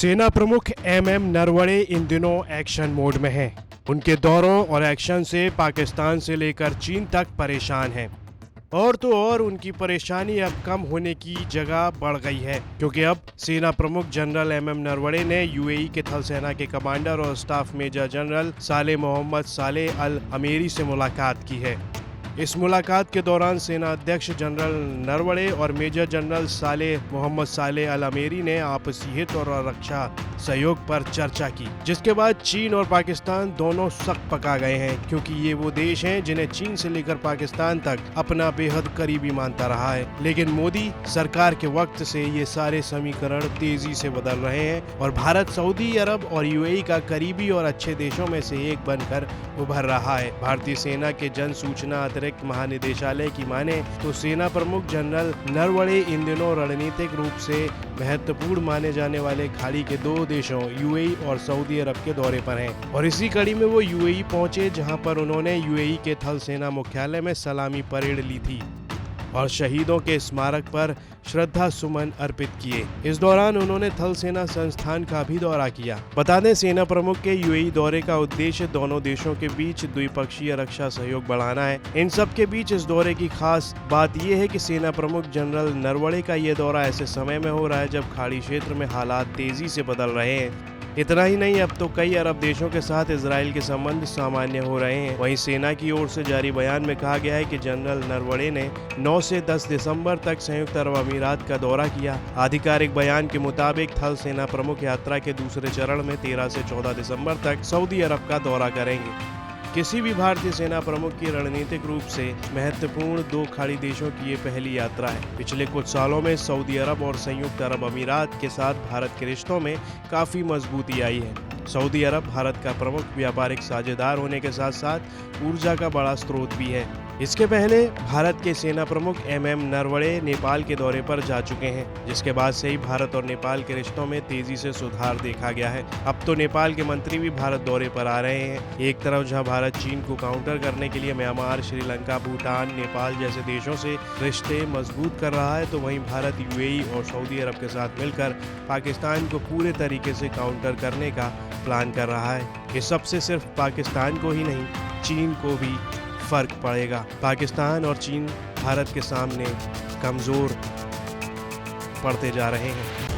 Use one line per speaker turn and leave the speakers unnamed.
सेना प्रमुख एमएम नरवणे इन दिनों एक्शन मोड में हैं। उनके दौरों और एक्शन से पाकिस्तान से लेकर चीन तक परेशान हैं। और तो और उनकी परेशानी अब कम होने की जगह बढ़ गई है, क्योंकि अब सेना प्रमुख जनरल एमएम नरवणे ने यूएई के थल सेना के कमांडर और staff major general Saleh Mohammed Saleh Al Ameri से मुलाकात की है। इस मुलाकात के दौरान सेना अध्यक्ष जनरल नरवणे और major general Saleh Mohammed Saleh Al Amery ने आपसी हित और रक्षा सहयोग पर चर्चा की, जिसके बाद चीन और पाकिस्तान दोनों सख्त पका गए हैं, क्योंकि ये वो देश हैं जिन्हें चीन से लेकर पाकिस्तान तक अपना बेहद करीबी मानता रहा है। लेकिन मोदी सरकार के वक्त से ये सारे समीकरण तेजी से बदल रहे हैं और भारत सऊदी अरब और यूएई का करीबी और अच्छे देशों में से एक बनकर उभर रहा है। भारतीय सेना के जन सूचना अतिरिक्त महानिदेशालय की माने तो सेना प्रमुख जनरल नरवणे इन दिनों रणनीतिक रूप से महत्वपूर्ण माने जाने वाले खाड़ी के दो देशों यूएई और सऊदी अरब के दौरे पर हैं और इसी कड़ी में वो यूएई पहुंचे, जहां पर उन्होंने यूएई के थल सेना मुख्यालय में सलामी परेड ली थी और शहीदों के स्मारक पर श्रद्धा सुमन अर्पित किए। इस दौरान उन्होंने थल सेना संस्थान का भी दौरा किया। बता दें, सेना प्रमुख के यूएई दौरे का उद्देश्य दोनों देशों के बीच द्विपक्षीय रक्षा सहयोग बढ़ाना है। इन सब के बीच इस दौरे की खास बात यह है कि सेना प्रमुख जनरल नरवणे का ये दौरा ऐसे समय में हो रहा है जब खाड़ी क्षेत्र में हालात तेजी से बदल रहे हैं। इतना ही नहीं, अब तो कई अरब देशों के साथ इजराइल के संबंध सामान्य हो रहे हैं। वहीं सेना की ओर से जारी बयान में कहा गया है कि जनरल नरवणे ने 9 से 10 दिसंबर तक संयुक्त अरब अमीरात का दौरा किया। आधिकारिक बयान के मुताबिक थल सेना प्रमुख यात्रा के दूसरे चरण में 13 से 14 दिसंबर तक सऊदी अरब का दौरा करेंगे। किसी भी भारतीय सेना प्रमुख की रणनीतिक रूप से महत्वपूर्ण दो खाड़ी देशों की ये पहली यात्रा है। पिछले कुछ सालों में सऊदी अरब और संयुक्त अरब अमीरात के साथ भारत के रिश्तों में काफी मजबूती आई है। सऊदी अरब भारत का प्रमुख व्यापारिक साझेदार होने के साथ साथ ऊर्जा का बड़ा स्रोत भी है। इसके पहले भारत के सेना प्रमुख एमएम नरवणे नेपाल के दौरे पर जा चुके हैं, जिसके बाद से ही भारत और नेपाल के रिश्तों में तेजी से सुधार देखा गया है। अब तो नेपाल के मंत्री भी भारत दौरे पर आ रहे हैं। एक तरफ जहां भारत चीन को काउंटर करने के लिए म्यांमार, श्रीलंका, भूटान, नेपाल जैसे देशों से रिश्ते मजबूत कर रहा है, तो वहीं भारत यूएई और सऊदी अरब के साथ मिलकर पाकिस्तान को पूरे तरीके से काउंटर करने का प्लान कर रहा है। इस सबसे सिर्फ पाकिस्तान को ही नहीं, चीन को भी फर्क पड़ेगा। पाकिस्तान और चीन भारत के सामने कमजोर पड़ते जा रहे हैं।